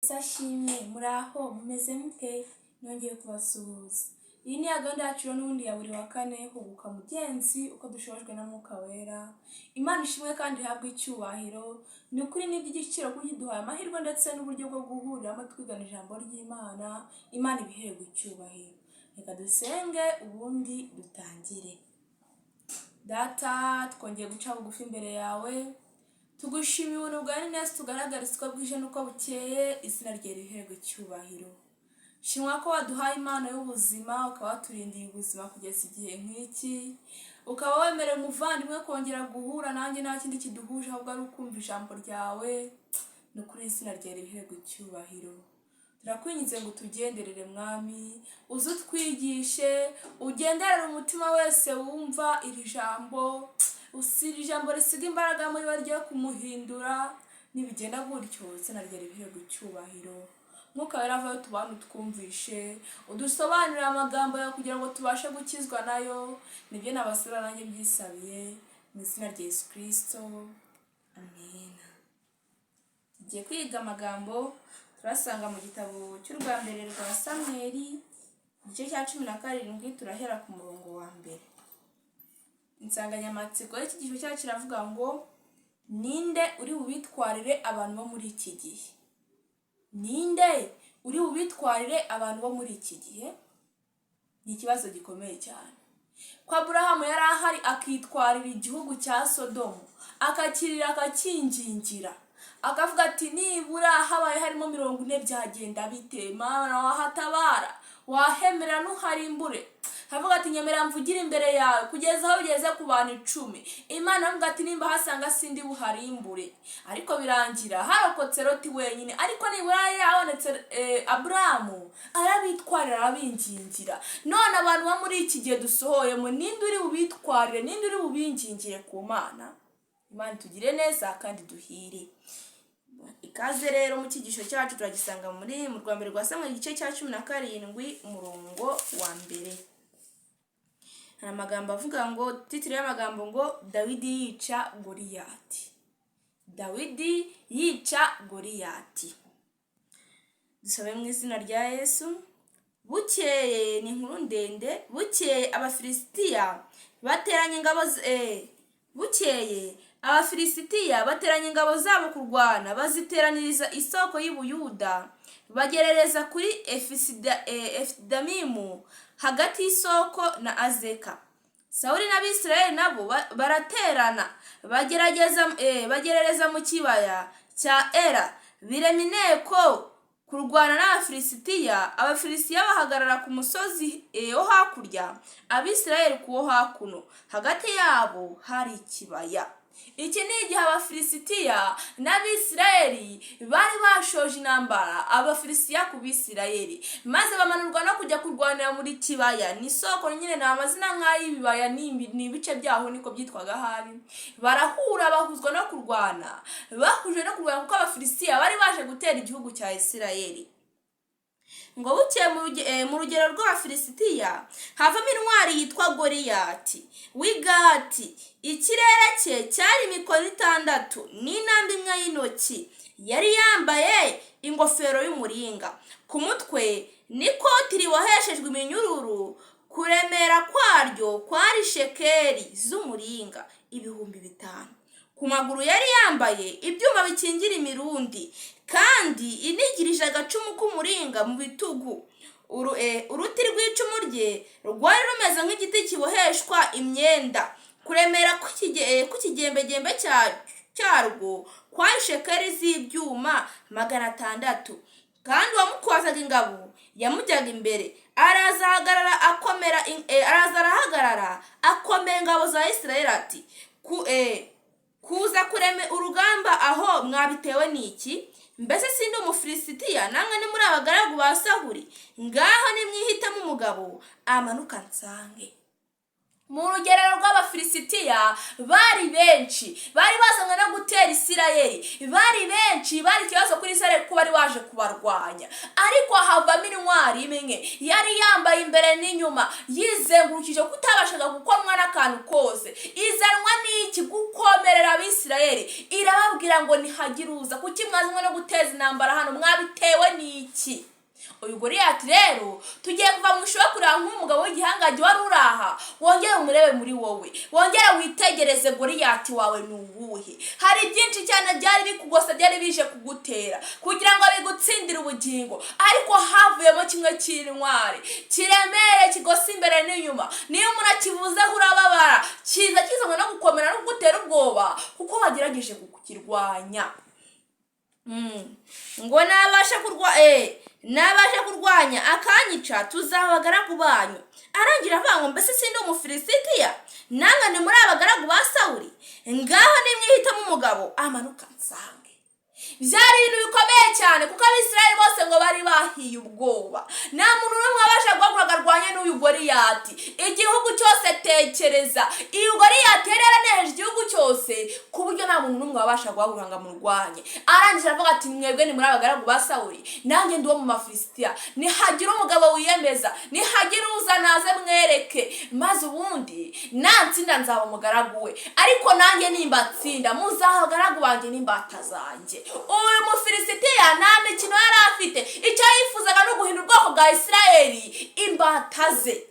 Yesu ashimwe, muraho mumeze mute? Nongeye kubasuhuza. Iyi ni gahunda yacu n'ubundi ya buri wa kane, huguka mugenzi uko dushojwe na Mwuka Wera. Imana ishimwe kandi ihabwe icyubahiro. Ni ukuri n'iby'igiciro kuko iduhaye amahirwe ndetse n'uburyo bwo guhuriramo twigana ijambo ry'Imana. Imana ibiherwe icyubahiro. Reka dusenge ubundi dutangire. Data, twongeye guca bugufi imbere yawe. Tugushimiye ubuntu bwawe neza, tugaragarizwa bwije nuko bukeye, izina rye riherwe icyubahiro. Shimwa ko waduhaye impano y'ubuzima, ukaba waturindiye ubuzima kugeza igihe nk'iki, ukaba wemerera umuvandimwe kongera guhura nanjye nta kindi kiduhuje ahubwo ari ukumva ijambo ryawe. Ni ukuri izina rye riherwe icyubahiro. Turakwinginze ngo tugenderere mwami, uze utwigishe, ugenderere umutima wese wumva iri jambo, usira ijambo risiga imbaraga muri we ryo kumuhindura. Nibigenda gutyo izina rye riherwe icyubahiro. Mwuka Wera avayo tubane utwumvishe, udusobanurire amagambo yawe kugira ngo tubashe gukizwa nayo. Nibyo nabasura nanjye byisabiye mu izina rya Yesu Kristo, amen. Tugiye kwiga amagambo turasanga mu gitabo cy'urwa mbere rwa Samweli, igice cya 17, turahera ku murongo wa mbere. Insanganyamatsiko y'iki gice cyacu kiravuga ngo ninde uri bubitwarire abantu bo muri iki gihe? Ninde uri bubitwarire abantu bo muri iki gihe? Ni ikibazo gikomeye cyane. Ko Aburahamu yari ahari akitwarira igihugu cya Sodomu, akakirira akakingingira, akavuga ati nibura habaye harimo 40 byagenda bite? Mana wahatabara, wahemera ntuharimbure. Havuga ati nyemera mvugira imbere yawe kugeza aho bigeze ku bantu 10. Imana avuga ati nimba hasanga sindi buharimbure. Ariko birangira harokotse Loti wenyine, ariko nibura yabonetse Aburahamu arabitwarira arabingingira. None abantu bo muri iki gihe dusohoyemo, ninde uri bubitwarire, ninde uri bubingingire ku Mana? Imana tugire neza kandi duhire. Ikaze rero mu kigisho cyacu turagisanga mu rwa mbere rwa Samweli igice cya 17 umurongo wa mbere. Hari amagambo avuga ngo, titire y'amagambo ngo Dawidi yica Goliyati. Dawidi yica Goliyati. Dusabe mu izina rya Yesu. Bukeye, ni inkuru ndende. Bukeye Abafilisitiya bateranye ingabo bateranye ingabo zabo kurwana, baziteraniriza isoko y'Ubuyuda, bagerereza kuri Efidamimu hagati y'isoko na Azeka. Sawuli n'Abisirayeli nabo baraterana, bagerereza mu kibaya cya Era, birema inteko kurwana n'Abafilisitiya. Abafilisitiya bahagarara ku musozi wo hakurya, Abisirayeli ku wo hakuno, hagati yabo hari ikibaya. Iki ni igihe Abafilisitiya n'Abisirayeli bari bashoje intambara, Abafilisitiya ku Bisirayeli, maze bamanurwa no kujya kurwanira muri kibaya. Ni isoko nyine, ni amazina nk'ay'ibibaya, ni ibice byaho niko byitwaga hari. Barahura bahuzwa no kurwana, bahuje no kurwana kuko Abafilisitiya bari baje gutera igihugu cya Isirayeli. Ngo bukeye mu rugero rw'Abafilisitiya havamo intwari yitwa Goliyati w'i Gati. Ikirere cye cyari imikono 6 n'intambwe imwe y'intoki. Yari yambaye ingofero y'umuringa, ku mutwe n'ikoti riboheshejwe iminyururu. Kuremera kwaryo kwari shekeli z'umuringa 5,000. Ku maguru yari yambaye ibyuma bikingira imirundi, kandi inigirije agacumu k'umuringa mu bitugu. Uruti rw'icumu rye rwari rumeze nk'igiti kiboheshwa imyenda. Kuremera kukigembegembe cyarwo kwari shekeli z'ibyuma 600. Kandi uwamutwazaga ingabo yamujyaga imbere, araza arahagarara akomera ingabo za Isirayeli ati, kuza kurema urugamba aho mwabitewe n'iki? Mbese sindi Umufilisitiya, namwe ni muri abagaragu ba Sawuli? Ngaho nimwihitamo umugabo amanuka nsange. Mu rugerero rw'Abafilisitiya bari benshi, bari bazanywe no gutera Isirayeli, bari benshi, bari ikibazo kuri Isirayeli kuko bari waje kubarwanya, ariko havamo intwari imwe yari yambaye imbere n'inyuma yizengurukije kutabashaga gukomwa n'akantu kose. Izanwa n'iki? Gukomerera Abisirayeli. Irababwira ngo ntihagira uza. Kuki mwazanywe no guteza intambara hano? Mwabitewe n'iki? Uyu Goliyati rero tugiye kuva mu ishuri kureba nk'umugabo w'igihangange wari uraha, wongere umurebe muri wowe, wongere witegereze Goliyati wawe ni uwuhe. Hari byinshi cyane byari bikugose, byari bije kugutera kugira ngo bigutsindire ubugingo, ariko havuyemo kimwe cy'intwari kiremere kigose imbere n'inyuma. Niyo umuntu akivuzeho urababara, kiza kizanywe no gukomera no kugutera ubwoba kuko wagerageje kukirwanya. Ngo nabasha kurwanya akanyica tuzaba abagaragu banyu. Arangira avuga ngo mbese sindi Umufilisitiya? Namwe ni muri abagaragu ba Sawuli? Ngaho nimwihitamo umugabo amanuka nsange. Byari ibintu bikomeye cyane kuko Abisirayeli bose ngo bari bahiye ubwoba. Nta muntu n'umwe wabasha guhaguruka arwanye n'uyu Goliyati. Igihugu cyose tekereza, uyu Goliyati yari yaranejeje igihugu cyose ku buryo nta muntu n'umwe wabasha guhaguruka ngo amurwanye. Arangije avuga ati mwebwe ni muri abagaragu ba Sawuli, nanjye ndi uwo mu Bafilisitiya. Nihagira umugabo wiyemeza, nihagira uza naze mwereke, maze ubundi nantsinda nzaba umugaragu we, ariko nanjye nimbatsinda muzaha abagaragu banjye n'imbata zanjye. Uyu Mufilisitiya nta mikino yari afite, icyo yifuzaga no guhindura ubwoko bwa Isirayeli imbata ze.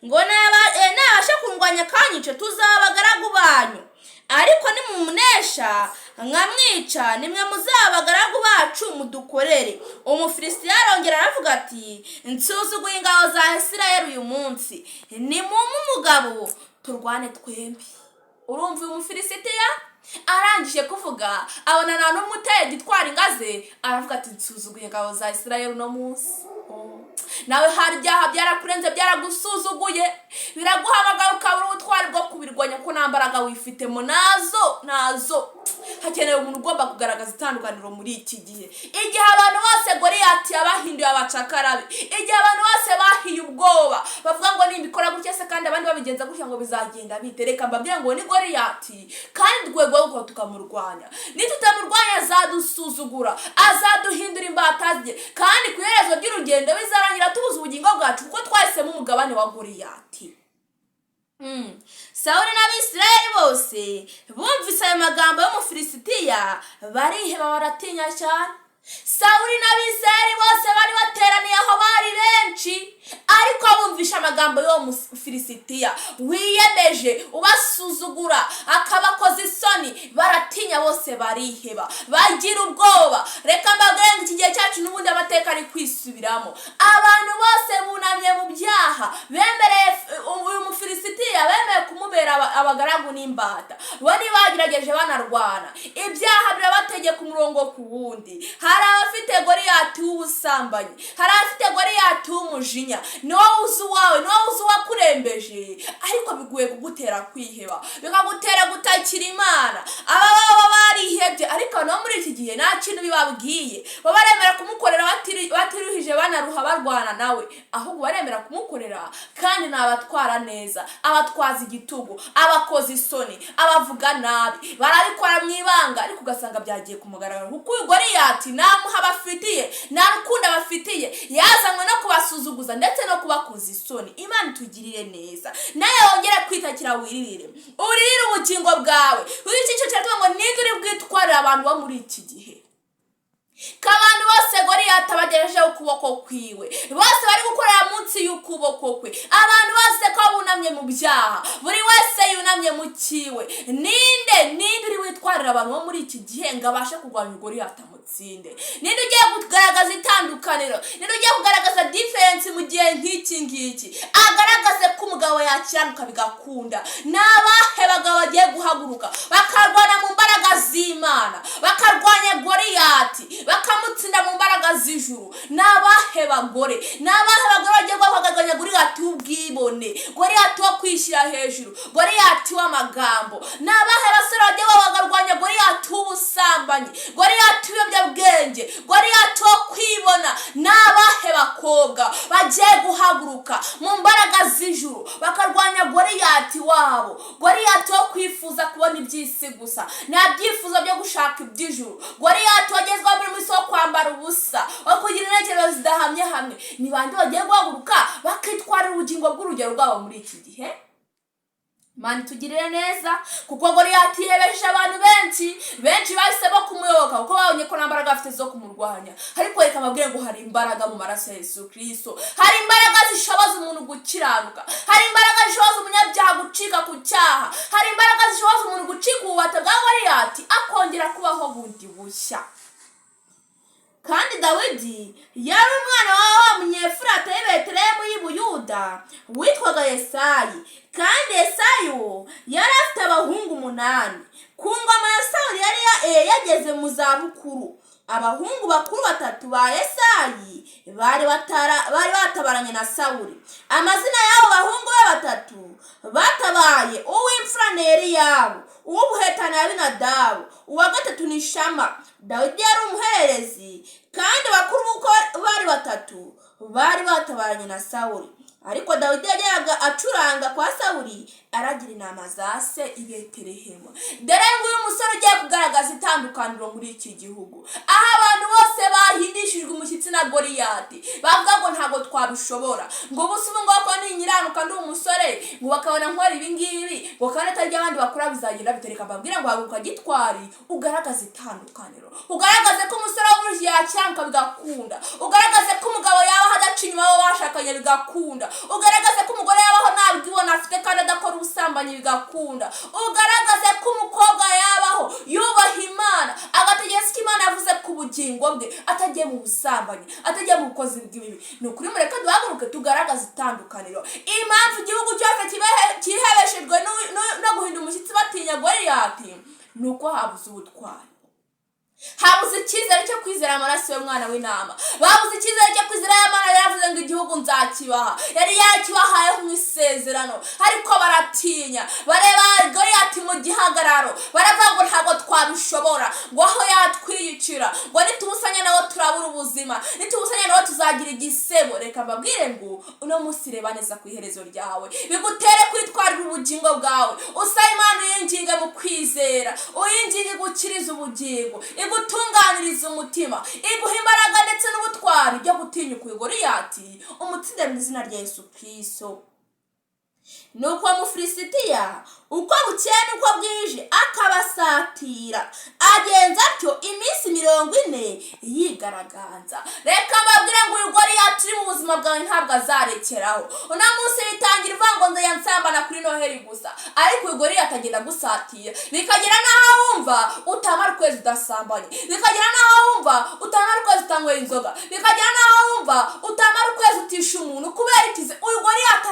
Ngo nabasha kurwanya akanyica tuzaba abagaragu banyu, ariko nimumunesha nkamwica nimwe muzaba abagaragu bacu mudukorere. Umufilisitiya arongera aravuga ati nsuzuguye ingabo za Isirayeli uyu munsi, nimumpe umugabo turwane twembi. Urumva uyu Mufilisitiya arangije kuvuga abona nta n'umwe uteye gitwara ingaze, aravuga ati nsuzuguye ingabo za Isirayeli uno munsi. Nawe hari ibyaha byarakurenze, byaragusuzuguye, biraguhamagara ukabura ubutwari bwo kubirwanya ko nta mbaraga wifitemo. Nazo hakenewe umuntu ugomba kugaragaza itandukaniro muri iki gihe. Igihe abantu bose Goliyati yabahinduye abacakarabe, igihe abantu bose bahiye ubwoba bavuga ngo nimbikora gutya se kandi abandi babigenza gutya ngo bizagenda bite, reka mbabwire ngo ni Goliyati kandi twebwe uko tukamurwanya. Nitutamurwanya azadusuzugura, azaduhindura imbata ze, kandi ku iherezo ry'urugendo bizarangira tubuze ubugingo bwacu kuko twahisemo umugabane wa Goliyati. Sawuli n'Abisirayeli bose bumvise ayo magambo y'Umufilisitiya bariheba baratinya cyane. Sawuli n'Abisirayeli bose bari bateraniye aho bari benshi, ariko bumvisha amagambo y'uwo Mufilisitiya wiyemeje ubasuzugura akabakoza isoni, baratinya bose bariheba bagira ubwoba. Reka mbabwire ngo iki gihe cyacu n'ubundi amateka ari kwisubiramo. Abantu bose bunamye mu byaha, bemereye uyu Mufilisitiya, bemeye kumubera abagaragu n'imbata. Bo ntibagerageje banarwana, ibyaha birabategeka umurongo ku wundi. Hari abafite Goliyati w'ubusambanyi, hari abafite Goliyati w'umujinya, niwo uzi uwawe, niwo uzi uwakurembeje, ariko biguye kugutera kwiheba, bikagutera gutakira Imana. Aba baba barihebye, ariko no muri iki gihe nta kintu bibabwiye. Bo baremera kumukorera batiruhije banaruha barwana nawe, ahubwo baremera kumukorera kandi nabatwara neza, abatwaza igitugu, abakoza isoni, abavuga nabi, barabikora mu ibanga, ariko ugasanga byagiye kumugaragara kuko uyu Goliyati ntamuha bafitiye, nta rukundo bafitiye, yazanywe no kubasuzuguza ndetse no kubakoza isoni. Imana itugirire neza, nawe wongere kwitakira wiririre ubugingo bwawe. Uri cyo cyatwa ngo ninde uri bwitwarira abantu bo muri iki gihe? Kabandi bose Goliyati abagejeje ukuboko kwiwe, bose bari gukorera munsi y'ukuboko kwe. Abantu bose ko bunamye mu byaha, buri wese yunamye mu kiwe. Ninde uri witwarira abantu bo muri iki gihe ngo abashe kurwanya Goliyati amutsinde? Ninde ugiye kugaragaza itandukaniro? Ninde ugiye kugaragaza difference mu gihe nk'iki ngiki, agaragaze ko umugabo yakiranuka bigakunda? Nabahe bagabo bagiye guhaguruka bakarwana mu mbaraga z'Imana, bakarwanya Goliyati Goliyati bakamutsinda mu mbaraga z'ijuru. Nabahe bagore bagiye guhagaganya Goliyati w'ubwibone, Goliyati wo kwishyira hejuru, Goliyati w'amagambo. Nabahe basore bagiye bagarwanya Goliyati w'ubusambanyi, Goliyati w'ibiyobyabwenge, Goliyati wo kwibona. Nabahe bakobwa bagiye guhaguruka mu mbaraga z'ijuru bakarwanya Goliyati wabo, Goliyati wo kwifuza kubona iby'isi gusa, nta byifuzo byo gushaka iby'ijuru, Goliyati wagezwa muri musi wo kwambara ubusa, wo kugira intekerezo zidahamye hamwe. Ni bande bagiye guhaguruka bakitwara ubugingo bw'urugero rwabo muri iki gihe? Mani tugirire neza, kuko Goliyati yebeshe abantu benshi bahisemo kumuyoboka kuko babonye ko nta mbaraga afite zo kumurwanya. Ariko reka mbabwire ngo hari imbaraga mu maraso ya Yesu Kristo, hari imbaraga zishoboza umuntu gukiranuka, hari imbaraga zishoboza umunyabyaha gucika ku cyaha, hari imbaraga zishoboza umuntu gucika ububata bwa Goliyati akongera kubaho bundi bushya. Kandi Dawidi yari umwana wa Munyefurata w'i Betelehemu y'i Buyuda witwaga Yesayi. Kandi Yesayi yari afite abahungu 8. Ku ngoma ya Sawuli yari yageze mu zabukuru. Abahungu bakuru 3 ba Yesayi bari batabaranye na Sawuli. Amazina y'abo bahungu be 3 batabaye: uw'imfura ni Eliyabu, uw'ubuheta ni Abinadabu, uwa gatatu ni Shama. Dawidi yari umuhererezi, kandi bakuru uko bari 3 bari batabaranye na Sawuli. Ariko Dawidi yajyaga acuranga kwa Sawuli aragira inama za se i Betelehemu. Dore nguyu musore ugiye kugaragaza itandukaniro muri iki gihugu, aho abantu bose bahindishijwe umushyitsi na Goliyati, bavuga ngo ntabwo twabishobora, ngo busubu ngo ko ni nyiranuka ndi umusore, ngo bakabona nkora ibi ngibi, ngo kandi atarya abandi bakora bizagenda bitereka. Mbabwira ngo haguruka gitwari ugaragaza itandukaniro, ugaragaze ko umusore w'uburushyi yacyanka bigakunda, ugaragaze ko umugabo yabaho adaca inyuma abo bashakanye bigakunda, ugaragaze ko umugore yabaho ntabwibona afite kandi adakora ubusambanyi bigakunda, ugaragaze ko umukobwa yabaho yubaha Imana agategeza ko Imana yavuze ku bugingo bwe, atagiye mu busambanyi, atagiye mu bukozi bw'ibibi. Ni ukuri mureka duhaguruke tugaragaza itandukaniro. Impamvu igihugu cyose kihebeshejwe no guhinda umushyitsi batinya Goliyati ni uko habuze ubutwari, habuze icyizere cyo kwizera amaraso y'umwana w'intama, babuze icyizere cyo kwizera y'Imana yavuze ngo igihugu nzakibaha. Yari yakibahayeho mu isezerano, ariko baratinya, bareba Goliyati mu gihagararo, baravuga ngo ntabwo twabishobora, ngo aho yatwiyicira, ngo nitubusanya nawe turabura ubuzima, nitubusanya nawe tuzagira igisebo. Reka mbabwire ngo uno munsi reba neza ku iherezo ryawe, bigutere kwitwarira ubugingo bwawe, usaba Imana uyinginge mu kwizera, uyinginge gukiriza ubugingo, igutunganiriza umutima, iguha imbaraga ndetse n'ubutwari byo gutinyuka Goliyati umutsinde mu izina rya Yesu Kristo. Nuko Umufilisitiya uko bukeye nuko bwije akabasatira, agenza atyo iminsi 40 yigaragaza. Reka mbabwire ngo uyu Goliyati uri mu buzima bwawe ntabwo azarekeraho. Uno munsi bitangira ivangonzo ya nsambana kuri Noheli gusa, ariko uyu Goliyati agenda gusatira, bikagera naho wumva utamara ukwezi udasambanye, bikagera naho wumva utamara ukwezi utanyweye inzoga, bikagera naho wumva utamara ukwezi utisha umuntu. Kubera ikize uyu Goliyati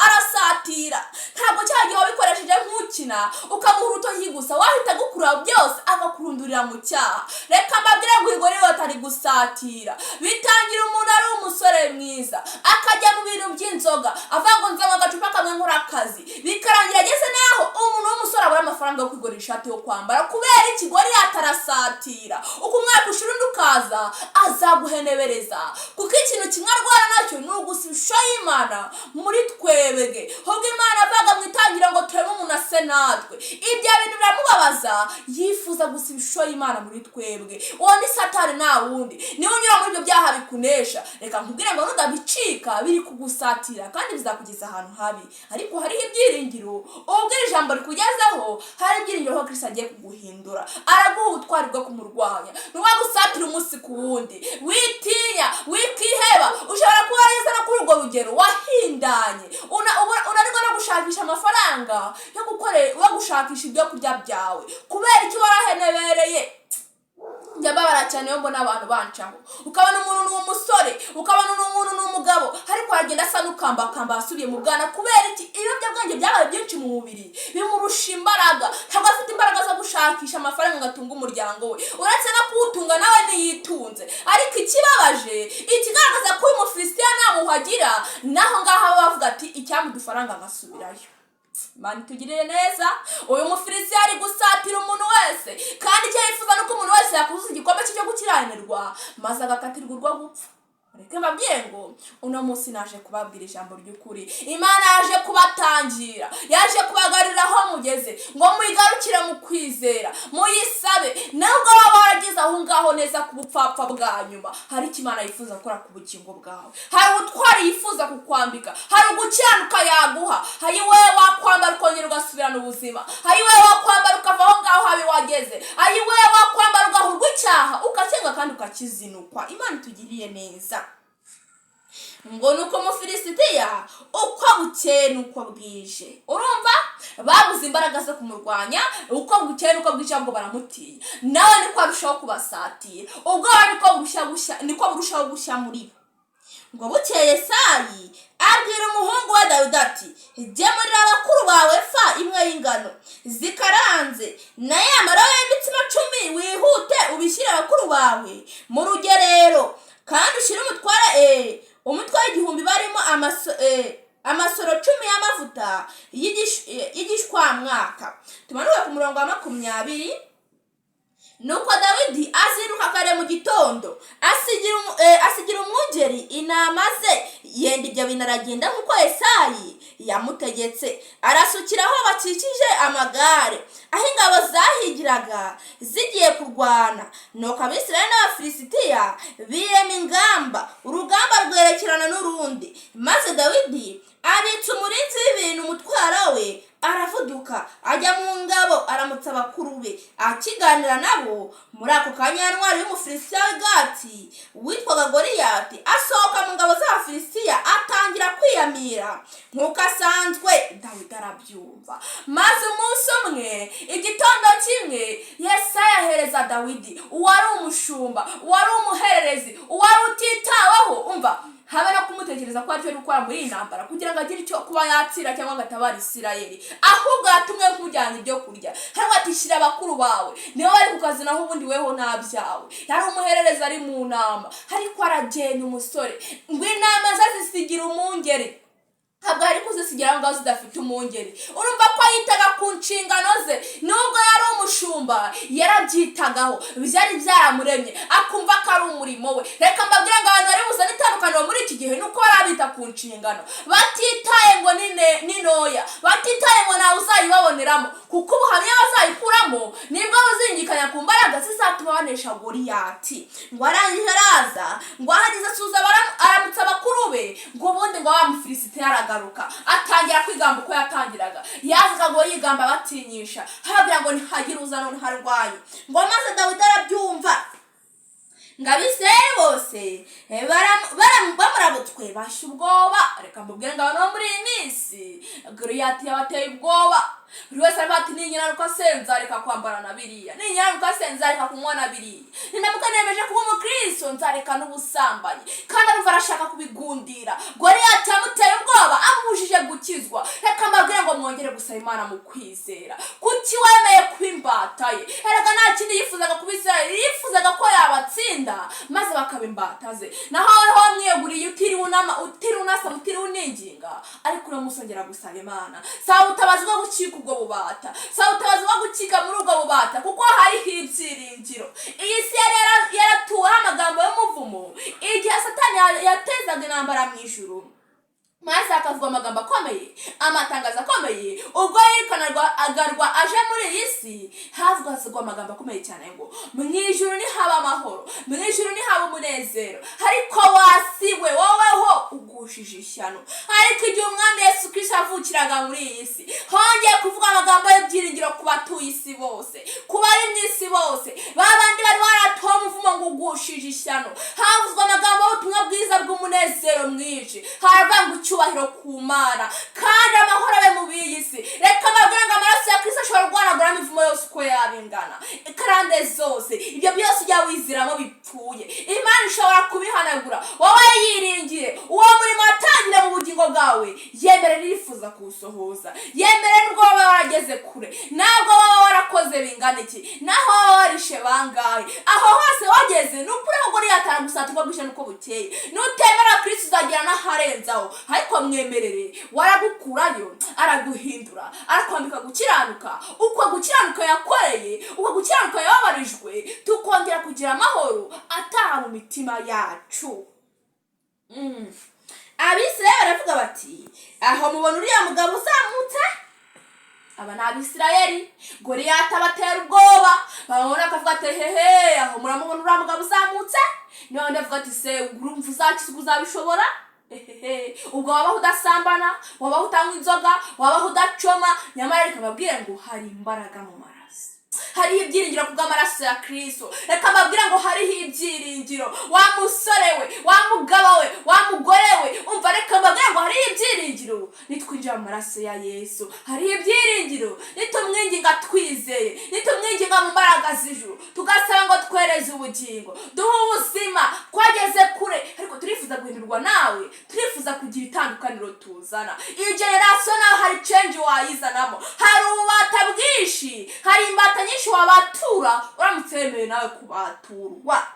arasatira, ntabwo cyagiye wabikoresheje nk'ukina ukamuha urutoki gusa, wahita gukura byose akakurundurira mu cyaha. Reka mbabwire ngo uyu Goliyati ari gusatira. Bitangira umuntu ari umusore mwiza akajya mu bintu by'inzoga, avuga ngo nzanywa agacupa kamwe nkora akazi, bikarangira ageze naho umuntu w'umusore abura amafaranga yo kwigurira ishati yo kwambara. Kubera iki? Goliyati arasatira. Uko umwaka ushira undi ukaza azaguhenebereza, kuko ikintu kimwe arwara nacyo ni ugusiba ishusho y'Imana muri twebwe. Ahubwo Imana avuga mu itangira ngo turebe umuntu ase natwe, ibyo bintu biramubabaza, yifuza gusiba ishusho y'Imana muri twebwe. Uwo ni Satani nta wundi, niwe unyura muri ibyo byaha bikunesha. Reka nkubwire ngo nudabicika biri kugusatira kandi bizakugeza ahantu habi, ariko hariho ibyiringiro. Ubwo iri jambo rikugezeho hari ibyiringiro ko Kristo agiye kuguhindura, araguha ubutwari bwo kumurwanya. Nuwagusatira umunsi ku wundi, witinya, wikiheba. Ushobora kuba yeza no kuri urwo rugero wahindanye, unarigwa no gushakisha amafaranga yo gushakisha ibyo kurya byawe. Kubera iki warahenebereye? Ndababara cyane yo mbona abantu bancaho, ukabona umuntu ni umusore, ukabona umuntu ni umugabo, ariko aragenda asa n'ukambakamba asubiye mu bwana. Kubera iki? Ibiyobyabwenge byabaye byinshi mu mubiri, bimurusha imbaraga, ntabwo afite imbaraga zo gushakisha amafaranga ngo atunge umuryango we, uretse no kuwutunga nawe ntiyitunze. Ariko ikibabaje, ikigaragaza ko uyu mufilisitiya nta mpuhwe agira, naho ngaho aba bavuga ati icyampa udufaranga ngasubirayo. Imana itugirire neza. Uyu mufilisitiya ari gusatira umuntu wese, kandi icyo yifuza nuko umuntu wese yakuzuza igikombe cyo gukiranirwa maze agakatirwa urwo gupfa. Reka mbabwire ngo uno munsi naje kubabwira ijambo ry'ukuri. Imana yaje kubatangira, yaje kubagarurira aho mugeze, ngo muyigarukire mu kwizera, muyisabe. Nubwo waba waragize aho ngaho neza ku bupfapfa bwa nyuma, hari icyo Imana yifuza gukora ku bugingo bwawe. Hari ubutwari yifuza kukwambika, hari ugukiranuka yaguha, hari wewe wakwambara ukongera ugasubirana ubuzima, hari wewe wakwambara ukava aho ngaho habi wageze, hari wewe wakwambara ugahurwa icyaha ukakenga kandi ukakizinukwa. Imana itugiriye neza. Ngo nuko umufilisitiya uko bukeye nuko bwije, urumva babuze imbaraga zo kumurwanya, uko bukeye nuko bwije ngo baramutinya, nawe niko arushaho kubasatira, ubwo niko burushaho gushya muri bo. Ngo bukeye Yesayi abwira umuhungu wa Dawidi ati gemurira abakuru bawe fa imwe y'ingano zikaranze na ya maro y'imitsima 10 wihute ubishyire abakuru bawe mu rugerero, kandi ushyire umutware 1000 barimo amasoro 10 y'amavuta y'igishwamwaka. Tumanuke ku murongo wa 20. Nuko Dawidi azinduka kare mu gitondo, asigira umwungeri inama ze, yenda ibyo bintu aragenda nk'uko Yesayi yamutegetse, arasukira aho bakikije amagare, aho ingabo zahigiraga zigiye kurwana. Nuko Abisirayeli n'Abafilisitiya birema ingamba, urugamba rwerekerana n'urundi, maze Dawidi abitsa umurinzi w'ibintu umutwara we, aravuduka ajya mu ngabo, aramutsa abakuru be. Akiganira nabo, muri ako kanya intwari y'umufilisitiya w'Igati witwaga Goliyati asohoka mu ngabo z'Abafilisitiya, atangira kwiyamira nk'uko asanzwe. Dawidi arabyumva, maze umunsi umwe igitondo kimwe Yesayi ahereza Dawidi uwari umushumba, uwari umuhererezi, uwari utitaweho, umva habe no kumutekereza ko aricyo gukora muri iyi ntambara kugira ngo agire icyo kuba yatsira cyangwa agatabara Isirayeli, ahubwo yatumwe kumujyana ibyo kurya. Hanyuma ati shyira abakuru bawe, nibo bari ku kazi naho ubundi weho nta byawe. Yari umuhererezi ari mu nama, ariko aragenda umusore ngo inama zisigira umwungeri, ntabwo ari kuzisigira ngo zidafite umwungeri. Urumva ko yitaga ku nshingano ze, nubwo yari umushumba yarabyitagaho, byari byaramuremye, akumva ko ari umurimo we. Reka mbabwire ngo abantu bari buzane itandukaniro muri iki gihe nuko barabita ku nshingano, batitaye ngo ni ntoya, batitaye ngo nawe uzayibaboneramo, kuko ubuhamya bazayikuramo nibwo buzingikanya ku mbaraga zizatuma banesha Goliyati. Ngo arangije araza, ngo ahageze asuza aramutsa abakuru be, ngo ubundi ngo wa Mufilisitiya aragaruka, atangira kwigamba uko yatangiraga. Yazaga ngo yigamba batinyisha, habira ngo ntihagire uza none harwaye. Ngo maze Dawidi arabyumva, ngo Abisirayeli bose bamurabutswe bashya ubwoba. Reka mbabwire ngo abantu muri iyi minsi Goliyati yabateye ubwoba. Buri wese aravuga ati ninyiranuka se nzareka kwambara na biriya, ninyiranuka se nzareka kunywa na biriya, ninamuka nemeje kuba umukristo nzareka n'ubusambanyi, kandi arumva arashaka kubigundira. Goliyati yamuteye ubwoba, amubujije gukizwa. Reka mbabwire ngo mwongere gusaba Imana mu kwizera. Kuki wemeye kuba imbata ye? Erega nta kindi yifuzaga ku Bisirayeli, yifuzaga ko yabatsinda maze bakaba imbata ze. Naho aho mwiyeguriye utiriwe unasaba, utiriwe uninginga, ariko uramusongera gusaba Imana. Sawa utabazi bwo gucika ubwo bubata, sawa utabazi bwo gucika muri ubwo bubata, kuko hariho ibyiringiro. Iyi si yaratuweho amagambo y'umuvumo igihe Satani yatezaga intambara mu ijuru, maze akavuga amagambo akomeye, amatangazo akomeye. Ubwo yikanarwa aje muri iyi si, havugwa amagambo akomeye cyane ngo mu ijuru nihaba amahoro, mu ijuru nihaba umunezero. Ariko wasiwe woweho ugushije ishyano. Ariko igihe umwami Yesu Kristo avukiraga muri iyi si, hongeye kuvuga amagambo y'ibyiringiro ku batuye isi bose, ku bari mu isi bose, babandi bari baratuwe umuvumo ngo ugushije ishyano. Havuzwe amagambo y'ubutumwa bwiza bw'umunezero mwinshi, haravuga ngo icyubahiro ku Mana kandi amahoro abe mu b'iyi si. Reka mbabwire ngo amaraso ya Kristo ashobora guhanagura imivumo yose uko yabingana, ikarande zose. Ibyo byose ujya wiziramo bipfuye. Imana ishobora kubihanagura. Wowe yiringiye uwo murimo watangira mu bugingo bwawe, yemere rifuza kuwusohoza. Yemere nubwo waba warageze kure, ntabwo waba warakoze bingana iki, naho waba warishe bangahe, aho hose wageze nukuri ahubwo niyatara gusatirwa bwishe nuko bukeye. Nutemera Kristo uzagira n'aharenzaho, ariko mwemerere waragukurayo, araguhindura, arakwambika gukiranuka. Uko gukiranuka yakoreye, uko gukiranuka yababarijwe, tukongera kugira amahoro ataha mu mitima yacu. Abisirayeli baravuga bati, aho mubona uriya mugabo uzamutse? Aba ni Abisirayeli. Goliyati abatera ubwoba, babona akavuga ati hehe, aho muramubona uriya mugabo uzamutse? Niyo ndavuga ati se urumva uzakizwa, uzabishobora? Ubwo wabaho udasambana, wabaho utanywa inzoga, wabaho udacoma, nyamara reka mbabwire ngo hari imbaraga mu maraso, hariho ibyiringiro kubw'amaraso ya Kristo. Reka mbabwire ngo hariho ibyiringiro. Wa musore we, wa mugabo we, wa mugore we, umva reka mbabwire ngo hariho ibyiringiro nitwinjira mu maraso ya Yesu. Hariho ibyiringiro nitumwinginga twizeye, nitumwinginga mu mbaraga z'ijuru, tugasaba ngo twereze ubugingo, duhe ubuzima. Twageze kure ariko turifuza guhindurwa nawe, turifuza kugira itandukaniro tuzana. Iyi generation nawe hari change wayizanamo. Hari ububata bwinshi, hari imbata nyinshi wabatura uramutse wemewe nawe kubaturwa.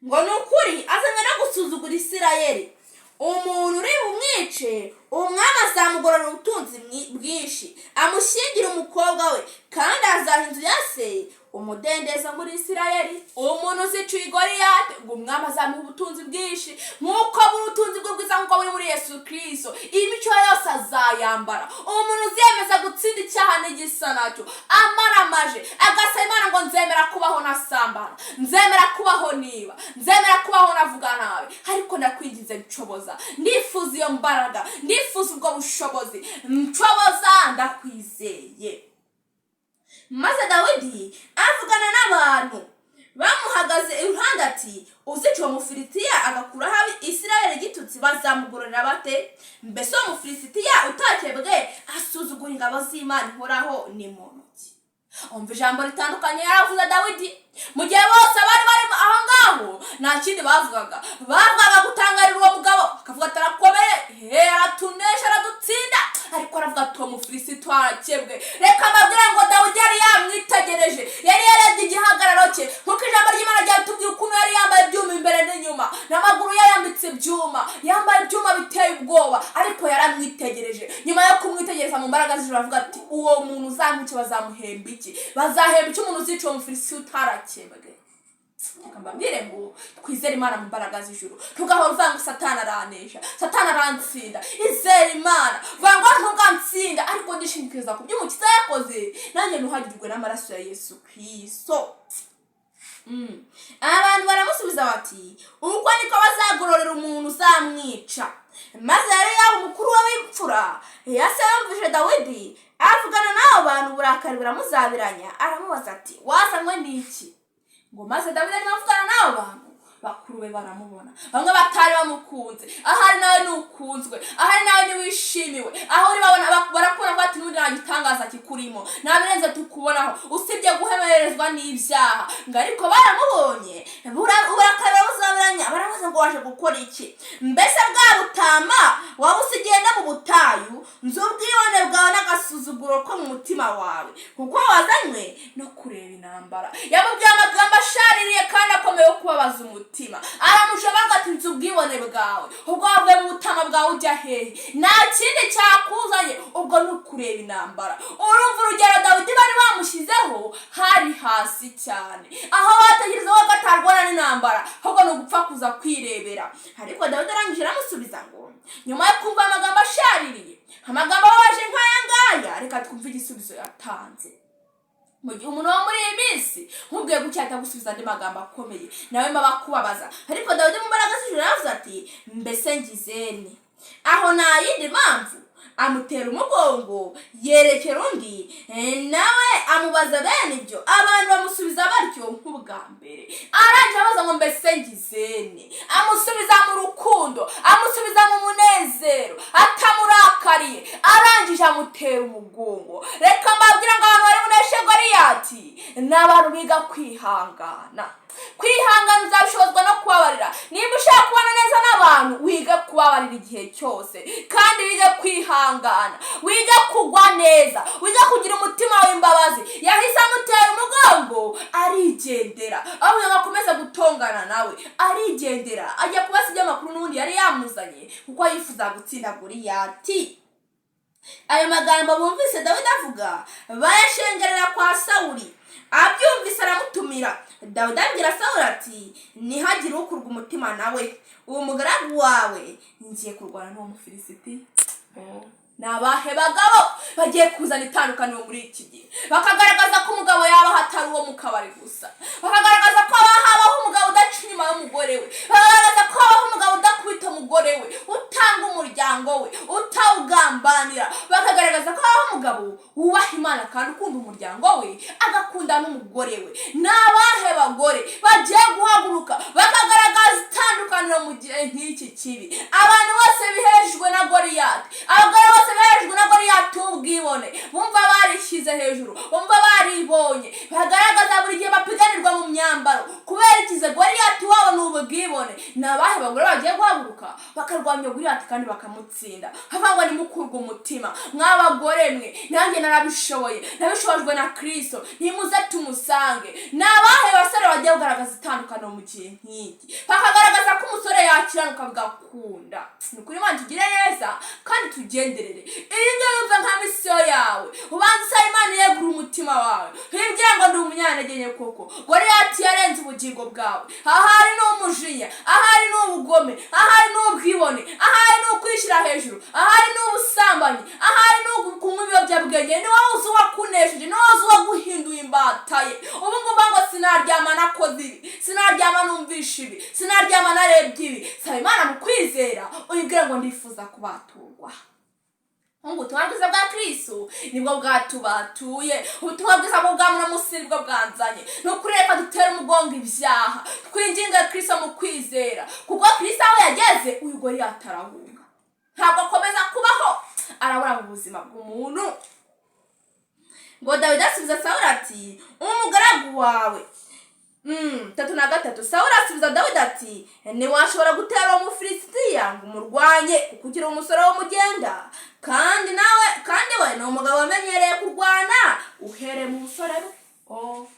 Ngo nukuri azanye no gusuzugura Isirayeli. Umuntu uri bumwice, umwami azamugorora ubutunzi bwinshi, amushyingira umukobwa we, kandi azaha inzu ya se umudendezo muri Isirayeli. Umuntu uzicuye Goliyati, ngo umwami azamuha ubutunzi bwinshi nk'uko buri ubutunzi bwe bwiza nk'uko buri muri Yesu Kristo. Imico yose azayambara. Umuntu uziyemeza gutsinda icyaha n'igisa nacyo, amaramaje agasaba Imana ngo nzemera kubaho nasambana, nzemera kubaho niba, nzemera kubaho navuga nabi, ariko ndakwingize nshoboza. Ndifuza iyo mbaraga, ndifuza ubwo bushobozi, nshoboza, ndakwizeye. Maze Dawidi avugana n'abantu bamuhagaze iruhande ati, uzica uwo Mufilisitiya agakuraho Isirayeli igitutsi bazamugororera bate? Mbese uwo Mufilisitiya utakebwe asuzugura ingabo z'Imana ihoraho ni muntu ki? Umva ijambo ritandukanye yaravuze Dawidi. Mu gihe bose bari aho ngaho nta kindi bavugaga gutangarira uwo mugabo, akavuga ati arakomeye, aratunesha, aradutsinda, ariko aravuga ati uwo Mufilisitiya arakebwe. Reka mbabwire ngo Dawidi yari yamwitegereje, yari yarebye igihagararo cye, nk'uko ijambo ry'Imana ryatubwiye ukuntu yari yambaye ibyuma imbere n'inyuma, n'amaguru yayambitse ibyuma, yambaye ibyuma biteye ubwoba, ariko yaramwitegereje. Nyuma yo kumwitegereza mu mbaraga z'ijuru aravuga ati, uwo muntu uzamwica bazamuhemba iki? Bazahemba iki umuntu uzica uwo Mufilisitiya utarakebwe? Reka mbabwire ngo twizere Imana mu mbaraga z'ijuru, tugahora uvuga ngo Satani aranesha, Satani arantsinda. Izere Imana, vuga ngo ntugatsinda, ariko ndishingikiriza ku by'Umukiza yakoze, nanjye ntuhagirwe n'amaraso ya Yesu Kristo. Abantu baramusubiza bati, uko niko bazagororera umuntu uzamwica. Maze yari yaba umukuru w'ab'imfura yase yumvise Dawidi avugana n'abo bantu, uburakari buramuzabiranya, aramubaza ati, wazanywe n'iki? Ngo maze Dawidi arimo avugana n'abo bantu, bakuru be baramubona, bamwe batari bamukunze, ahari nawe nukunzwe, ahari nawe niwishimiwe, aho uri babona barakubona ko ati n'undi nagitangaza kikurimo, nabirenze tukubonaho, usibye guhemerezwa n'ibyaha. Ngo ariko baramubonye, uburakari buramuzabiranya, baramubaza ngo waje gukora iki? Mbese bwa butama waba usigenda mu butayu, nzi ubwibone bwawe n'agasuzuguro ko mu mutima wawe, kuko wazanywe no kureba intambara. Yamubwiye amagambo ashaririye kandi akomeye yo kubabaza umutima. Aramushabaga ati, nzi ubwibone bwawe, ubwo wavuye mu butama bwawe ujya hehe? Nta kindi cyakuzanye, ubwo ni ukureba intambara. Urumva urugero Dawidi bari bamushyizeho hari hasi cyane, aho bategereza ko atarwana n'intambara, ahubwo ni ugupfa kuza kwirebera. Ariko Dawidi arangije aramusubiza ngo, nyuma yo kumva amagambo ashaririye, amagambo ababaje nk'aya ngaya, reka twumve igisubizo yatanze. Mu gihe umuntu wo muri iyi minsi nkubwiye gucyata gusubiza andi magambo akomeye, nawe maba kubabaza. Ariko Dawidi mu mbaraga z'ijuru yaravuze ati, mbese ngizene? Aho nta yindi mpamvu, amutera umugongo, yerekera undi, nawe amubaza bene ibyo. Abantu bamusubiza batyo nk'ubwa mbere. Arangije abaza ngo mbese ngizene? Amusubiza mu rukundo, amusubiza mu munezero, atamurakariye. Arangije amutera umugongo. Reka mbabwira ngo abantu bari buneshe Goliyati n'abantu biga ku kwihangana. Kwihangana uzabishobozwa no kubabarira. Niba ushaka kubana neza n'abantu, wige kubabarira igihe cyose, kandi wige kwihangana, wige kugwa neza, wige kugira umutima w'imbabazi. Yahise amutera umugongo arigendera, aho yakomeza gutongana nawe arigendera, ajya kubasa iby'amakuru n'ubundi yari yamuzanye kuko yifuza gutsinda Goliyati. Ayo magambo bumvise Dawidi avuga bayashengerera kwa Sawuli. Abyumvise aramutumira. Dawidi abwira Sawuli ati nihagire ukurwa umutima nawe, uwo mugaragu wawe ngiye kurwana n'uwo Mufilisiti. Nabahe bagabo bagiye kuzana itandukaniro muri iki gihe, bakagaragaza ko umugabo yaba hatari uwo mu kabari gusa, bakagaragaza ko habaho umugabo udaca inyuma y'umugore we, bakagaragaza ko habaho umugabo udakubita umugore we, utanga umuryango we, utawugambanira, bakagaragaza ko habaho umugabo wubaha Imana kandi ukunda umuryango we agakunda n'umugore we. Nabahe bagore bagiye guhaguruka bakagaragaza itandukaniro mu gihe nk'iki kibi? Abantu bose bihejwe na Goliyati, abagore bose bihejwe na Goliyati ubwibone, bumva barishyize hejuru, bumva baribonye, bagaragaza buri gihe bapiganirwa mu myambaro kubera ikize Goliyati wabo n'ubwibone. Nabahe bagore bagiye guhaguruka bakarwanya Goliyati kandi bakamutsinda? Havangwa nimukurwa umutima mw'abagore mwe, nanjye narabishoboye, nabishobojwe na Kristo, nimuze tumusange. Nabahe basore bagiye kugaragaza itandukaniro mu gihe nk'iki, bakagaragaza ko umusore yakiranuka bigakunda? Ni ukuri Imana tugire neza kandi tugenderere. Iri ngiri yumva nka misiyo yawe, ubanza usaba Imana yegura umutima wawe, wibwira ngo ndi umunyantege nke koko. Goliyati yarenze ubugingo bwawe, ahari n'umujinya, ahari n'ubugome, ahari n'ubwibone, ahari n'ukwishyira hejuru, ahari n'ubusambanyi, ahari n'ukunywa ibiyobyabwenge. Ni wowe uzi uwakunesheje, ni wowe uzi uwaguhinduye imbata ye. Ubu ngubu ngo sinaryama nakoze ibi, sinaryama numvishe ibi, sinaryama narebye ibi. Saba Imana mu kwizera uyibwire ngo ndifuza kubaturwa. Ubutumwa bwiza bwa Kristo nibwo bwatubatuye, ubutumwa bwiza bwa Munamusiri bwo bwanzanye. No kureka dutera umugongo ibyaha, twinginga Kristo mu kwizera, kuko Kristo aho yageze uyu Goliyati arahunga, ntabwo akomeza kubaho, arabura mu buzima bw'umuntu. Ngo Dawidi asubiza Sawuli ati umugaragu wawe 3:3. Sawuli asubiza Dawidi ati ntiwashobora gutera uwo Mufilisitiya ngo umurwanye kuko ukiri umusore w'umugenda, kandi we ni umugabo wamenyereye kurwana uhereye mu busore bwe.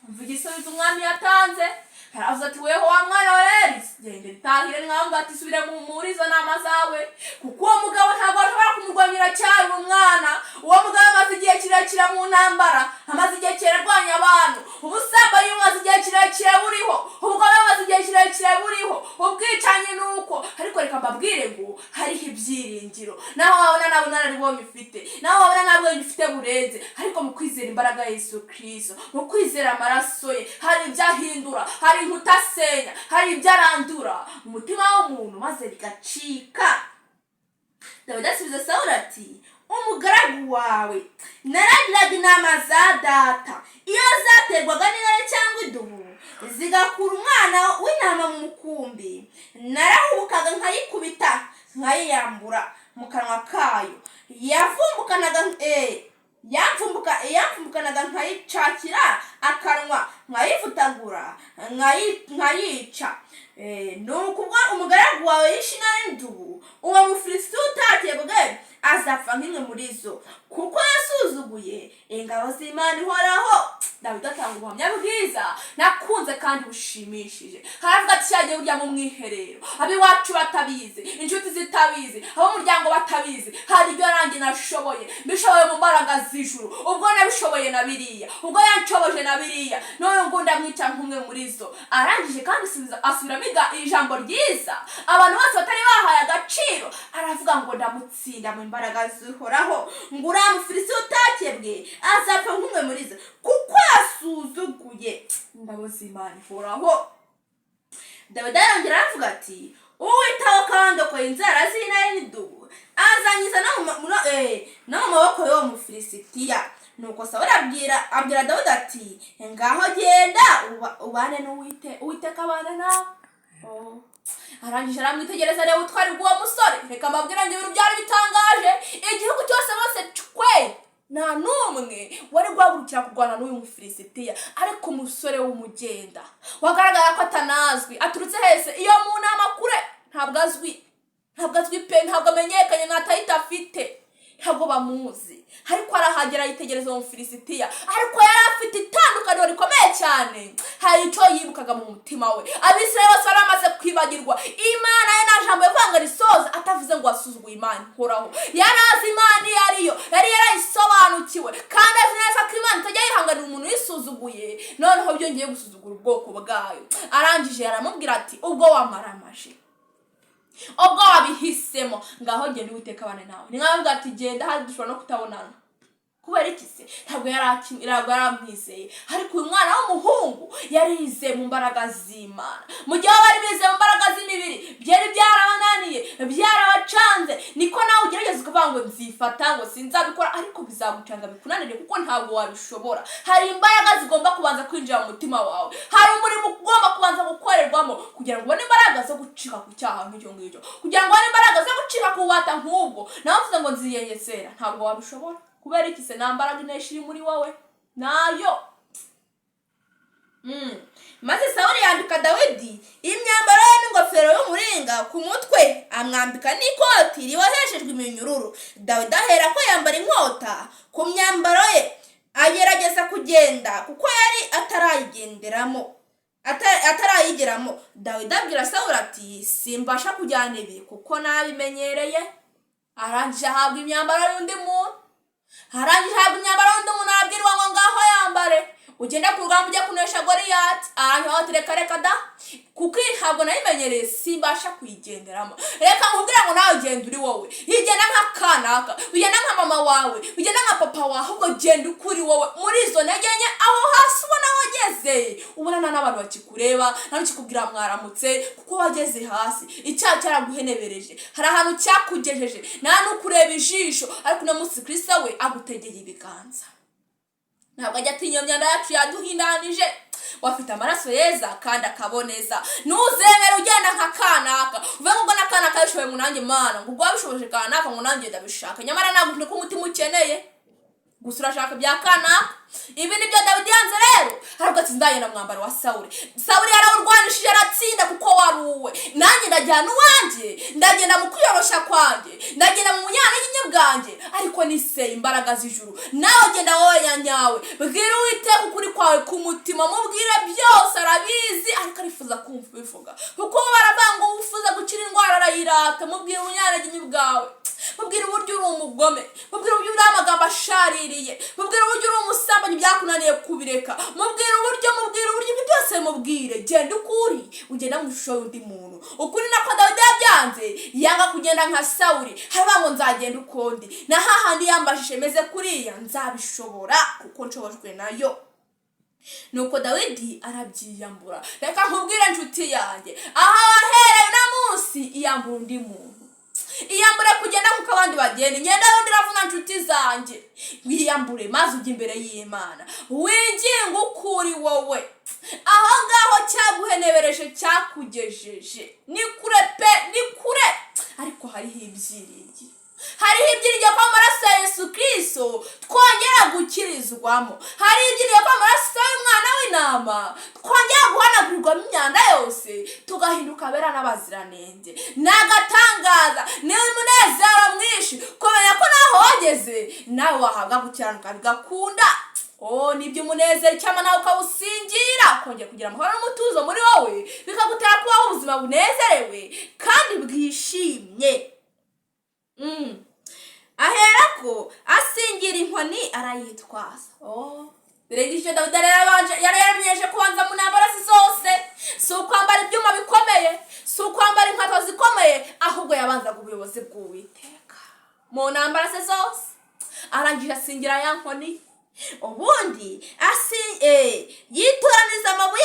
Mvuga igisubizo umwami yatanze, aravuze ati weho wa mwana wa Eli, genda itahire mwanga ati subire muri izo nama zawe, kuko uwo mugabo ntabwo ashobora kumurwanyira cyane umwana. Uwo mugabo amaze igihe kirekire mu ntambara, amaze igihe kirarwanya abantu, ubusambanyi bumaze igihe kirekire buriho, ubugome bumaze igihe kirekire buriho, ubwicanyi nuko. Ariko reka mbabwire ngo hariho ibyiringiro. Naho wabona nawe nararibonye ufite, naho wabona nawe ufite burenze, ariko mu kwizera imbaraga ya Yesu Kristo, mu kwizera amaraso ye, hari ibyahindura, hari inkutasenya, hari ibyarandura umutima w'umuntu maze bigacika. Dawidi asubiza Sawuli ati umugaragu wawe naragiraga inama za data, iyo zaterwaga n'intare cyangwa idubu zigakura umwana w'intama mu mukumbi, narahubukaga nkayikubita nkayiyambura mu kanwa kayo, yamfumbukanaga nkayicakira akanwa, nkayivutagura nkayica. Nuko ubwo umugaragu wawe yishe intare n'idubu, uwo Mufilisiti utakebwe azapfa nk'imwe muri zo, kuko yasuzuguye ingabo z'Imana ihoraho. Dawidi atanga ubuhamya bwiza nakunze kandi bushimishije. Haravuga ati cyagiye ujya mu mwiherero, abiwacu batabizi, inshuti zitabizi, abo muryango batabizi, hari ibyo nanjye nashoboye, mbishoboye mu mbaraga z'ijuru. Ubwo nabishoboye na biriya, ubwo yanshoboje na biriya, none ngo ndamwica nk'umwe muri zo. Arangije kandi asubiramo ijambo ryiza abantu bose batari bahaye agaciro, aravuga ngo ndamutsinda mu imbaraga zihoraho, ngo uriya Mufilisiti utakebwe azapfa nk'umwe muri zo, kuko yasuzuguye ingabo z'Imana ihoraho. Dawidi arongera aravuga ati uwitaho kandi akoye inzara z'intare n'idubu azanyiza no mu maboko y'uwo Mufilisitiya. Nuko Sawuli abwira Dawidi ati ngaho genda ubane n'Uwiteka abane nawe. Arangije aramwitegereza rero utwari bw'uwo musore. Reka mbabwira ngo ibintu byari bitangaje, igihugu cyose bose cwe nta n'umwe wari guhagurukira kurwana n'uyu mufilisitiya, ariko umusore w'umugenda wagaragara ko atanazwi aturutse hese iyo mu nama kure, ntabwo azwi pe, ntabwo amenyekanye, ntatahita afite, ntabwo bamuzi, ariko arahagera yitegereza uwo mufilisitiya, ariko yari afite itandukaniro rikomeye cyane, hari icyo yibukaga mu mutima we. Abisirayeli bose bari bamaze kwibagirwa Imana ye, nta jambo yavanga risoza atavuze ngo asuzuguye Imana ihoraho. Yari azi Imana iyo ariyo, yari yarayisobanukiwe, kandi azi neza ko Imana itajya yihanganira umuntu yisuzuguye, noneho byongeye gusuzugura ubwoko bwayo. Arangije aramubwira ati ubwo wamaramaje, ubwo wabihisemo, ngaho genda Uwiteka abane nawe. Ni nkavuga ati genda, hari dushobora no kutabonana. Kubera iki se? Ntabwo yaramwizeye, ariko uyu mwana w'umuhungu yarize mu mbaraga z'Imana. Mu gihe bari bize mu mbaraga z'imibiri, byari byarabananiye, byarabacanze, niko nawe ugerageza ukavuga ngo nzifata, ngo sinzabikora, ariko bizagucanga bikunanire kuko ntabwo wabishobora. Hari imbaraga zigomba kubanza kwinjira mu mutima wawe, hari umurimo ugomba kubanza gukorerwamo kugira ngo ubone imbaraga zo gucika ku cyaha nk'icyo ngicyo, kugira ngo ubone imbaraga zo gucika ku bubata nk'ubwo. Nawe uvuze ngo nziyengesera, ntabwo wabishobora. Kubera iki se? Nta mbaraga inesha iri muri wowe, nayo. Maze Sawuli yambika Dawidi imyambaro ye n'ingofero y'umuringa ku mutwe, amwambika n'ikoti riboheshejwe iminyururu. Dawidi ahera ko yambara inkota ku myambaro ye, agerageza kugenda kuko yari atarayigeramo. Dawidi abwira Sawuli ati simbasha kujyana ibi kuko nabimenyereye. Arangije ahabwa imyambaro y'undi muntu, arabwirwa ngo ngaho yambare ugenda ku rugamba ujya kunesha Goliyati. Aranywa ati reka da, kuko ntabwo nayimenyereye, simbasha kuyigenderamo. Reka nkubwire ngo nawe genda uri wowe, igenda nk'akanaka, ugenda nka mama wawe, ugenda nka papa wawe, ahubwo genda ukuri wowe muri izo ntege nke. Aho hasi ubona wageze, ubona n'abantu bakikureba, ntabikikubwira mwaramutse, kuko wageze hasi, icyaha cyaraguhenebereje, hari ahantu cyakugejeje, nta n'ukureba ijisho, ariko uno munsi Kristo we agutegeye ibiganza. Ntabwo ajya atinya iyo myanda yacu yaduhindanije, wafite amaraso yeza kandi akaboneza. Ntuzemere ugenda nka kanaka, uvuge ngo n'akanaka yishoboye ngo nanjye Mana, ngo ubwo wabishoboje kanaka ngo nanjye ndabishaka, nyamara ntabwo niko umutima ukeneye, gusa urashaka bya kanaka. Ibi nibyo Dawidi yanze rero, ariko ati ndagenda mwambaro wa Sawuli. Sawuli yarawurwanishije aratsinda kuko wari uwe, nanjye ndajyana uwanjye, ndagenda mu kwiyorosha kwanjye, ndagenda mu bunyantege bwanjye, ariko niseye imbaraga z'ijuru. Nawe genda wowe nyanyawe, bwira Uwiteka ukuri kwawe ku mutima, mubwire byose, arabizi, ariko arifuza kumva ubivuga, kuko baravuga ngo ufuza gukira indwara arayirata. Mubwire ubunyantege bwawe, mubwire uburyo uri umugome, mubwire uburyo uri amagambo ashaririye, mubwire uburyo uri umusambanyi byakunaniye kubireka, mubwire uburyo byose, mubwire genda ukuri, ugenda mu ishusho y'undi muntu. Ukuri nako Dawidi yabyanze, yanga kugenda nka Sawuli, haba ngo nzagenda ukundi, na hahandi yambashije meze kuriya nzabishobora kuko nshobojwe nayo. Nuko Dawidi arabyiyambura. Reka nkubwire inshuti yanjye, aha wahereye na munsi iyambura undi muntu, iyambure kugenda nkuko abandi bagenda. Ngenda yundi ravuna inshuti zanjye, wiyambure maze ujye imbere y'Imana, winginge ukuri wowe. Aho ngaho cyaguhenebereje, cyakugejeje ni kure pe, ni kure, ariko hariho ibyiringiro, hariho ibyiringiro ko amaraso ya Yesu Kristo twongera gukirizwamo, hari ibyiringiro ko amaraso y'umwana w'intama twongera guhanagurirwa imyanda yose, tugahinduka abera n'abaziranenge. Nagatangaza, ni umunezero mwinshi kumenya ko naho wageze nawe wahabwa gukiranuka bigakunda. Nibyo umunezero cyangwa nawe ukawusingira, kongera kugira amahoro n'umutuzo muri wowe, bikagutera kubaho ubuzima bunezerewe kandi bwishimye. Aherako asingira inkoni arayitwaza. Biregishe Dawidi yari yaramenyeje kubanza mu ntambara zose, si ukwambara ibyuma bikomeye, si ukwambara inkweto zikomeye, ahubwo yabanzaga ubuyobozi bw'Uwiteka mu ntambara ze zose. Arangije asingira ya nkoni, ubundi yitoraniza amabuye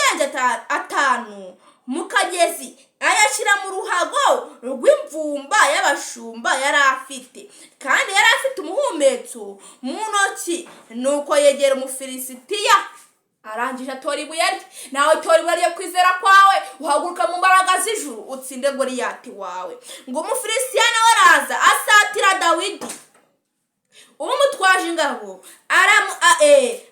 atanu mu kagezi, ayashyira mu ruhago rw'imvumba y'abashumba yari afite, kandi yari afite umuhumetso mu ntoki. Nuko yegera umufilisitiya, arangije atora ibuye rye. Nawe tora ibuye ryo kwizera kwawe, uhaguruka mu mbaraga z'ijuru, utsinde Goliyati wawe. Ngo umufilisitiya nawe araza asatira Dawidi, umutwaje ingabo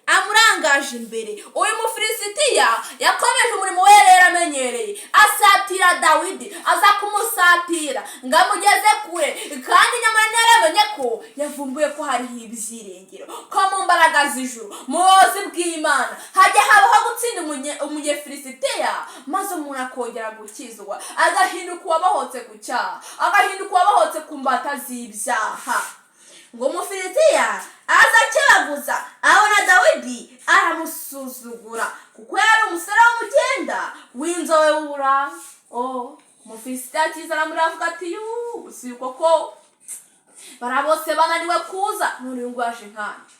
amurangaje imbere. Uyu mufilisitiya yakomeje umurimo we yari yaramenyereye, asatira Dawidi, aza kumusatira ngo amugeze kure, kandi nyamara ntiyaramenye ko yavumbuye ko hariho ibyiringiro, ko mu mbaraga z'ijuru, mu buyobozi bw'Imana hajya habaho gutsinda umunyefilisitiya, maze umuntu akongera gukizwa, agahinduka uwabohotse ku cyaha, agahinduka uwabohotse ku mbata z'ibyaha. Ngo umufilisitiya aza akebaguza, abona Dawidi aramusuzugura kuko yari umusore w'umugenda w'inzobe w'uburanga. Umufilisitiya akiza aramuravuga ati si koko bara bose bananiwe kuza, none uyu nguyu aje nkande,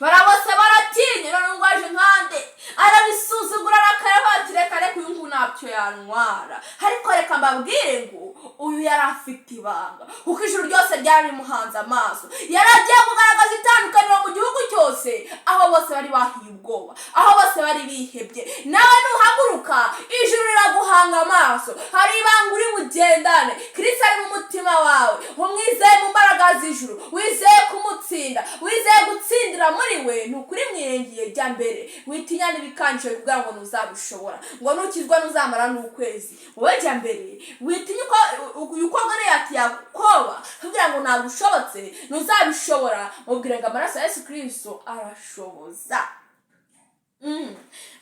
bara bose baratinye, none uyu nguyu aje nkande. Arabisuzugura arakareba ati reka uyu nguyu ntacyo yantwara. Ariko reka mbabwire ngo uyu yari afite ibanga, kuko ijuru ryose ryari rimuhanze amaso. Yari agiye kugaragaza itandukaniro mu gihugu cyose, aho bose bari bahiye ubwoba, aho bose bari bihebye. Nawe nuhaguruka ijuru riraguhanga amaso, hari ibanga uri bugendane. Kristo ari mu mutima wawe, umwizeye mu mbaraga z'ijuru, wizeye kumutsinda, wizeye gutsindira muri we, nukuri mwirengiye jya mbere, witinya n'ibikanisho bikugira ngo ntuzabishobora, ngo nukizwa ntuzamara n'ukwezi. Wowe jya mbere, witinya uko Goliyati yakoba kugira ngo ntabwo ushobotse, ntuzabishobora. Mubwire ngo amaraso ya Yesu Kristo arashoboza.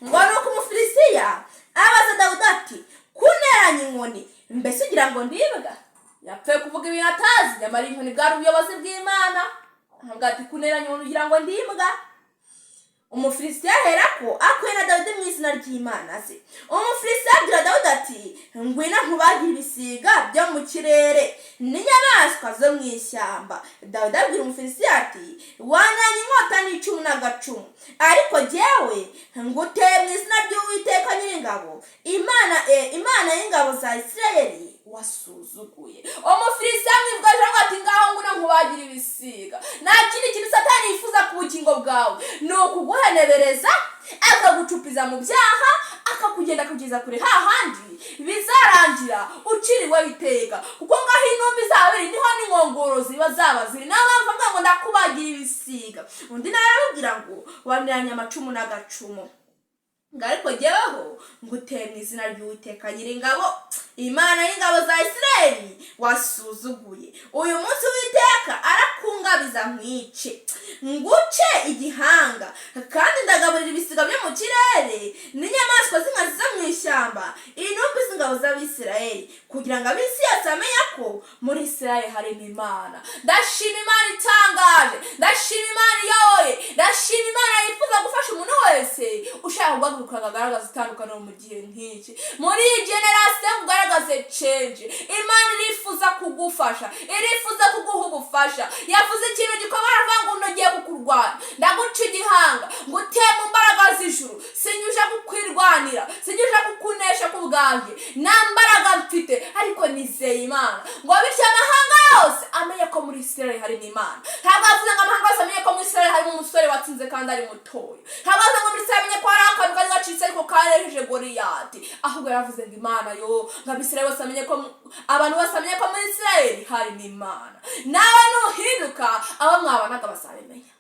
Ngo nuko umufilisitiya abaza Dawidi ati kunteranya inkoni, mbese ugira ngo ndibwa? Yapfuye kuvuga ibintu atazi, nyamara inkoni bwari ubuyobozi bw'Imana. Avuga ati kunteranya inkoni ugira ngo ndibwa? Umufilisitiya aherako akuye na Dawidi mu izina ry'Imana ze. Umufilisitiya abwira Dawidi ati ngwino nkubagire ibisiga byo mu kirere n'inyamaswa zo mu ishyamba. Dawidi abwira umufilisitiya ati wananye inkota n'icumu n'agacumu, ariko jyewe nguteye mu izina ry'Uwiteka Nyiringabo, Imana y'ingabo za Isirayeli wasuzuguye. Umufilisitiya amwivugaje ati ngaho ngwino nkubagire ibisiga. Nta kindi kintu Satani yifuza ku bugingo bwawe, ni ukuguhenebereza, akagucupiza mu byaha, akakugenda kugeza kure hahandi bizarangira uciriwe biteka, kuko ngaho intumbi zabiri niho n'inkongoro ziba zaba ziri. Nawe mpamvu ngo ndakubagira ibisiga. Undi nawe arababwira ngo waniranye amacumu n'agacumu, ariko jyeweho nguteye mu izina ry'Uwiteka Nyiringabo, Imana y'ingabo za Isirayeli wasuzuguye. Uyu munsi Uwiteka arakungabiza nkwice, nguce igihanga, kandi ndagaburira ibisiga byo mu kirere n'inyamaswa z'inkazi zo mu ishyamba, intumbi z'ingabo z'Abisirayeli, kugira ngo ab'isi yose bamenye ko muri Isirayeli harimo Imana. Ndashima Imana itangaje, ndashima Imana iyoboye, ndashima Imana yifuza gufasha umuntu wese ushaka guhaguruka agaragaza itandukaniro mu gihe nk'iki. Muri iyi generasiyo kugaragaze change, Imana irifuza kugufasha, irifuza kuguha ubufasha. Yavuze ikintu gikomeye avuga ngo ngiye kukurwanya, ndaguca igihanga, nguteye mu mbaraga z'ijuru. Sinyuje kukwirwanira, sinyuje kukunesha ku bwanjye, nta mbaraga mfite, ariko nizeye Imana ngo bityo amahanga yose amenye ko muri Isirayeli harimo Imana. Ntabwo avuze ngo amahanga yose amenye ko muri Isirayeli harimo umusore watsinze kandi ari mutoya. Ntabwo avuze ngo muri Isirayeli amenye ko hari akantu kari gacitse ariko karejeje Goliyati. Ahubwo yaravuze ngo Imana yo, ngo Abisirayeli bose amenye ko, abantu bose amenye ko muri Isirayeli harimo Imana. Nawe nuhinduka abo mwabanaga bazabimenya.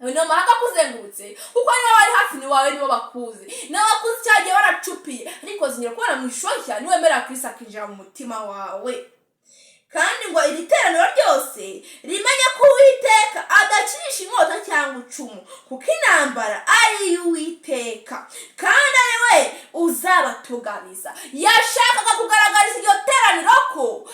Niyo mahanga akuzengurutse, kuko niba bari hafi niwawe nibo bakuzi, n'abakuzi cyagiye baracupiye, ariko zinyura kubona mu ishusho nshya niwemera Kristo akinjira mu mutima wawe. Kandi ngo iri teraniro ryose rimenye ko Uwiteka adakirisha inkota cyangwa icumu, kuko intambara ari iy'Uwiteka, kandi ari we uzabatugabiza. Yashakaga kugaragariza iryo teraniro ko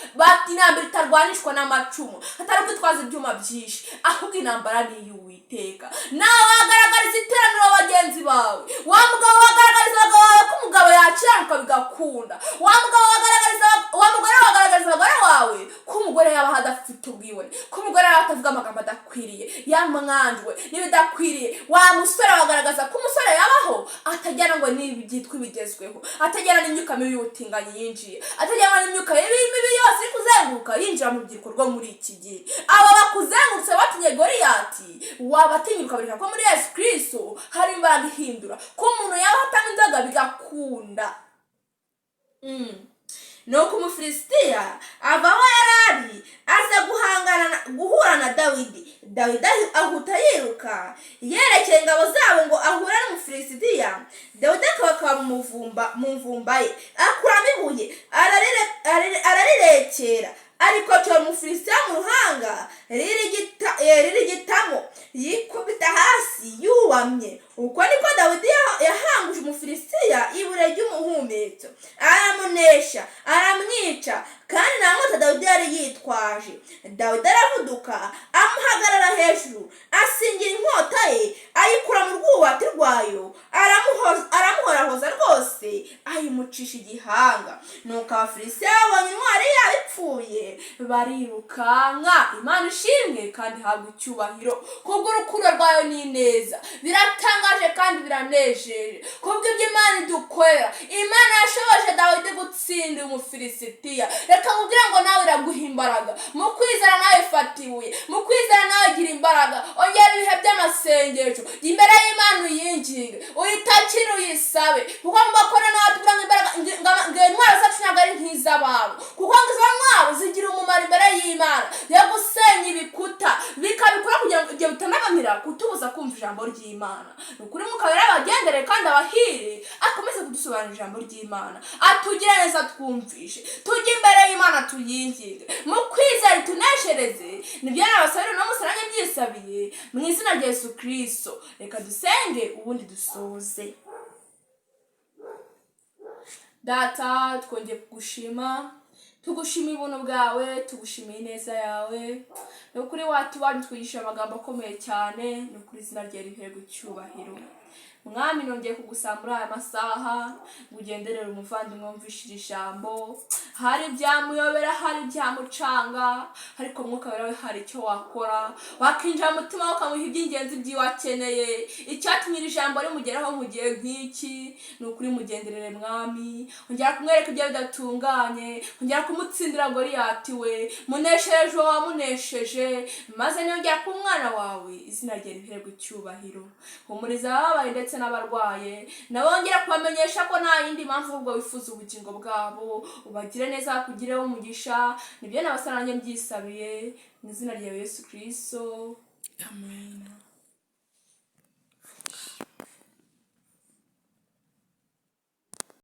intambara itarwanishwa n'amacumu, atari kwitwaza ibyuma byinshi, ahubwo intambara ni iy'Uwiteka. Nawe wagaragariza iteraniro bagenzi bawe, wa mugabo wagaragariza abagabo bawe ko umugabo yakiranuka bigakunda, wa mugabo wagaragariza, wa mugore wagaragariza abagore wawe ko umugore yaba hadafite ubwibone, ko umugore yaba atavuga amagambo adakwiriye, yamwanjwe n'ibidakwiriye. Wa musore wagaragaza ko umusore yabaho atajyana ngo n'ibyitwa ibigezweho, atajyana n'imyuka mibi y'ubutinganyi yinjiye, atajyana n'imyuka mibi yose iri kuzenguruka yinjira mu rubyiruko rwo muri iki gihe. Aba bakuzengurutse batinye Goliyati, wabatinyuka bareka ko muri Yesu Kristo hari imbaraga ihindura, ko umuntu yaba atanga inzoga bigakunda. nuko umufilisitiya ava aho yari ari aza guhura na dawidi. Dawidi ahuta yiruka yerekeye ingabo zabo ngo ahure n'umufilisitiya. Dawidi akaba mu mvumba ye, akuramo ibuye ararirekera, arikotora umufilisitiya mu ruhanga ririgitamo, yikubita hasi yubamye. Uko niko Dawidi yahanguje umufilisitiya ibure ry'umuhumetso, aramunesha, aramwica, kandi nta nkota Dawidi yari yitwaje. Dawidi aravuduka amuhagarara hejuru, asingira inkota ye, ayikura mu rwubati rwayo, aramuhorahoza rwose, ayimucisha igihanga. Nuko abafilisitiya babonye intwari yabo ipfuye, barirukanka. Imana ishimwe kandi ihabwa icyubahiro kubw'urukundo rwayo n'ineza. Biratangaje kandi biranejeje kubw'ibyo Imana idukorera. Imana yashoboje Dawidi gutsinda umufilisitiya. Reka kugira ngo nawe iraguha imbaraga mu kwizera, nawe fata ibuye mu kwizera, nawe gira imbaraga. Ongera ibihe by'amasengesho imbere y'Imana, uyinginge, uyitakire, uyisabe, kuko mu bakora nawe tubura imbaraga. Intwaro zacu ntabwo ari nk'iz'abantu, kuko izo ntwaro zigira umumaro imbere y'Imana yo gusenya ibikuta, bikabikora kugira ngo ibyo bitanabanira kutubuza kumva ijambo ry'Imana. Ni ukuri mukabera abagendere kandi abahire akomeze kudusobanurira ijambo ry'Imana, atugire neza, twumvishe, tujye imbere y'Imana tuyinginge mu kwizera tuneshereze. Nibyo nabasabira no musaranye byisabiye mu izina rya Yesu Kristo. Reka dusenge ubundi dusoze. Data, twongeye kugushima, tugushimiye ubuntu bwawe, tugushimiye ineza yawe. Ni ukuri watubanye twigisha amagambo akomeye cyane, ni ukuri izina ryawe riherwe icyubahiro. Mwami, nongeye kugusaba muri aya masaha ngo ugenderere umuvandimwe wumvishije ijambo. Hari ibyamuyobera, hari ibyamucanga, ariko Mwuka wawe hari icyo wakora, wakinjira mu mutima we ukamuha iby'ingenzi by'iwe akeneye, icyatumye iri jambo rimugeraho mu gihe nk'iki. Ni ukuri mugenderere Mwami, ongera kumwereka ibyo bidatunganye, ongera kumutsindira Goliyati we, muneshereje uwo wamunesheje, maze niyongera ku mwana wawe, izina rye riherwe icyubahiro. Humuriza ababaye ndetse n'abarwaye, nabongera kubamenyesha ko nta yindi mpamvu ahubwo wifuza ubugingo bwabo. Ubagire neza, bakugireho umugisha. Nibyo nabasaranye mbyisabiye mu izina rya Yesu Kristo, amen.